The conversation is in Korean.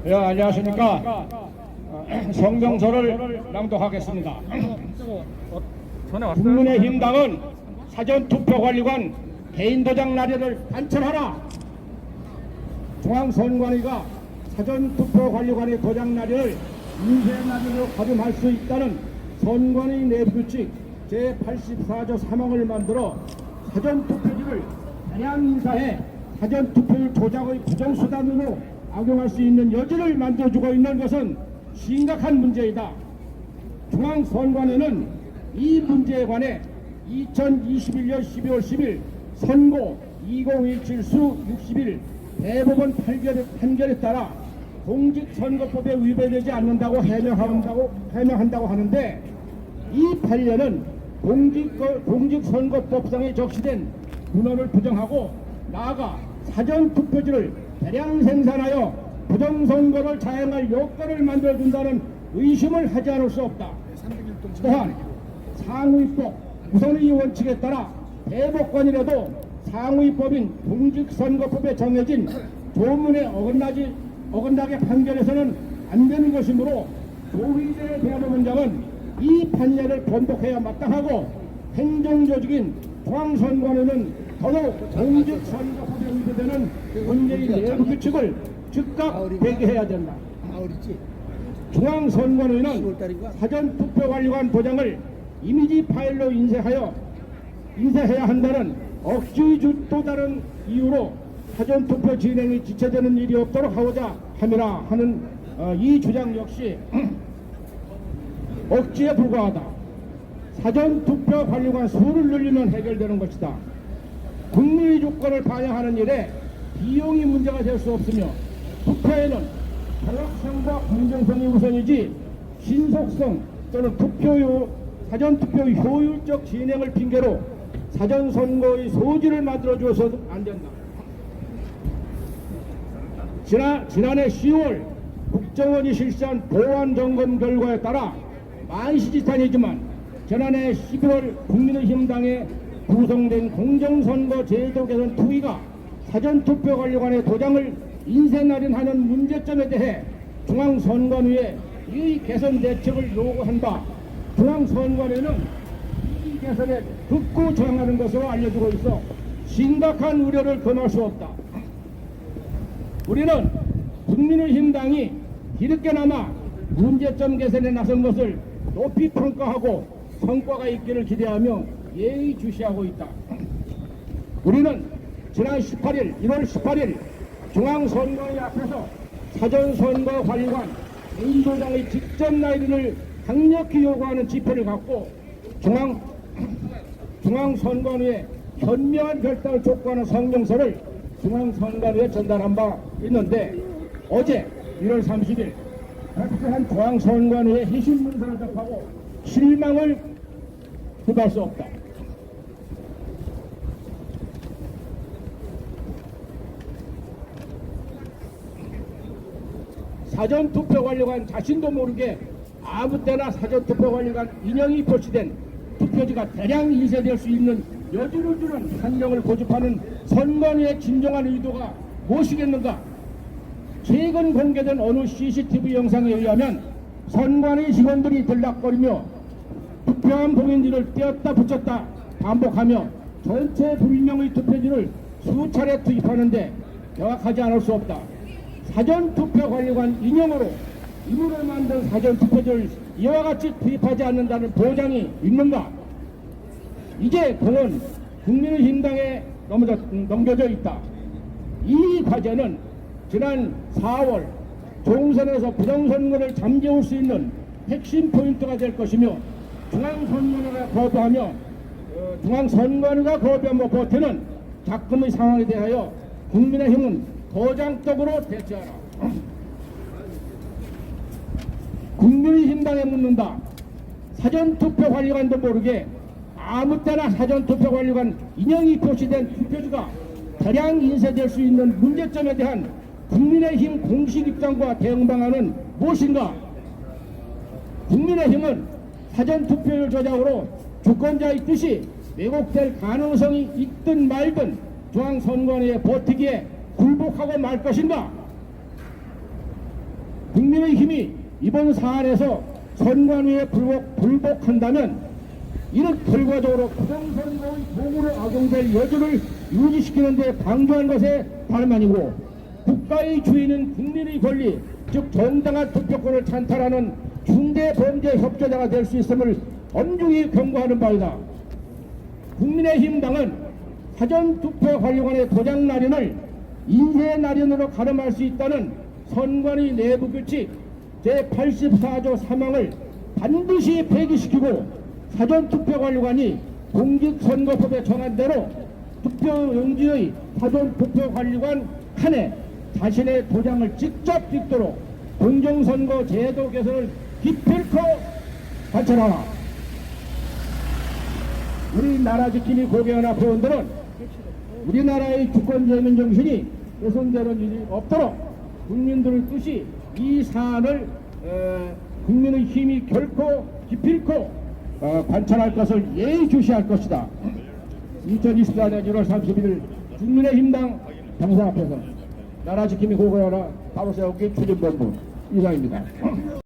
예, 안녕하십니까. 성명서를 낭독하겠습니다. 국민의힘당은 사전투표관리관 개인도장 날짜를 관철하라. 중앙선관위가 사전투표관리관의 도장 날짜를 인쇄 날짜로 가름할 수 있다는 선관위 내부규칙 제84조 3항을 만들어 사전투표지를 다량 인사해 사전투표율 조작의 부정수단으로 악용할 수 있는 여지를 만들어주고 있는 것은 심각한 문제이다. 중앙선관위는 이 문제에 관해 2021년 12월 10일 선고 2017수 60일 대법원 판결에 따라 공직선거법에 위배되지 않는다고 해명한다고 하는데, 이 판례는 공직선거법상에 적시된 문헌을 부정하고 나아가 사전투표지를 대량 생산하여 부정선거를 자행할 여건을 만들어준다는 의심을 하지 않을 수 없다. 또한 상위법 우선의 원칙에 따라 대법관이라도 상위법인 공직선거법에 정해진 조문에 어긋나게 판결해서는 안 되는 것이므로 조희대 대법원장은 이 판례를 번복해야 마땅하고, 행정조직인 중앙선관위는 더더욱 공직선거법에 위배되는 문재인 내부 규칙을 즉각 폐기해야 된다. 중앙선관위는 사전투표관리관 도장을 이미지 파일로 인쇄해야 한다는 억지의 또 다른 이유로 사전투표 진행이 지체되는 일이 없도록 하고자 함이라 하는 이 주장 역시 억지에 불과하다. 사전투표관리관 수를 늘리면 해결되는 것이다. 국민의 주권을 반영하는 일에 비용이 문제가 될 수 없으며, 투표에는 정확성과 공정성이 우선이지 신속성 또는 사전투표 효율적 진행을 핑계로 사전선거의 소지를 만들어주어서는 안 된다. 지난해 10월 국정원이 실시한 보안점검 결과에 따라 만시지탄이지만 지난해 11월 국민의힘당에 구성된 공정선거 제도 개선 투의가 사전투표관리관의 도장을 인쇄 날인하는 문제점에 대해 중앙선관위에 이 개선 대책을 요구한 바, 중앙선관위는 이 개선에 극구 저항하는 것으로 알려지고 있어 심각한 우려를 금할 수 없다. 우리는 국민의힘당이 이렇게나마 문제점 개선에 나선 것을 높이 평가하고 성과가 있기를 기대하며 예의주시하고 있다. 우리는 지난 1월 18일 중앙선관위 앞에서 사전선거관리관 개인도장의 직접 날인을 강력히 요구하는 집회를 갖고 중앙선관위에 현명한 결단을 촉구하는 성명서를 중앙선관위에 전달한 바 있는데, 어제 1월 30일 발표한 중앙선관위의 해신문서를 접하고 실망을 금할 수 없다. 사전투표관리관 자신도 모르게 아무 때나 사전투표관리관 인형이 표시된 투표지가 대량 인쇄될 수 있는 여지를 주는 판정을 고집하는 선관위의 진정한 의도가 무엇이겠는가? 최근 공개된 어느 CCTV 영상에 의하면 선관위 직원들이 들락거리며 투표한 봉인지를 떼었다 붙였다 반복하며 전체 불명의 투표지를 수차례 투입하는데 명확하지 않을 수 없다. 사전투표관리관 인형으로 임으로 만든 사전투표지를 이와 같이 투입하지 않는다는 보장이 있는가? 이제 공은 국민의힘당에 넘겨져 있다. 이 과제는 지난 4월 총선에서 부정선거를 잠재울 수 있는 핵심 포인트가 될 것이며, 중앙선관위가 거부하며 버티는 작금의 상황에 대하여 국민의힘은 거장적으로 대처하라. 국민의힘당에 묻는다. 사전투표관리관도 모르게 아무 때나 사전투표관리관 인형이 표시된 투표지가 대량 인쇄될 수 있는 문제점에 대한 국민의힘 공식 입장과 대응 방안은 무엇인가? 국민의힘은 사전투표율 조작으로 주권자의 뜻이 왜곡될 가능성이 있든 말든 중앙선관위에 버티기에 굴복하고 말 것인가? 국민의힘이 이번 사안에서 선관위에 불복한다면 이는 결과적으로 부정선거의 도구로 악용될 여지를 유지시키는 데 방조한 것에 다름 아니고 국가의 주인은 국민의 권리, 즉 정당한 투표권을 찬탈하는 중대범죄 협조자가 될 수 있음을 엄중히 경고하는 바이다. 국민의힘당은 사전투표관리관의 도장 날인을 인쇄 날인으로 가름할 수 있다는 선관위 내부 규칙 제84조 3항을 반드시 폐기시키고 사전투표관리관이 공직선거법에 정한 대로 투표용지의 사전투표관리관 칸에 자신의 도장을 직접 찍도록 공정선거 제도 개선을 기필코 관철하라. 우리나라 지킴이 고개연합 회원들은 우리나라의 주권재민 정신이 훼손되는 일이 없도록 국민들의 뜻이 이 사안을 국민의 힘이 결코 기필코 관철할 것을 예의주시할 것이다. 2024년 1월 31일 국민의힘당 당사 앞에서 나라 지킴이 고개연합 바로 세우기 추진본부 이상입니다.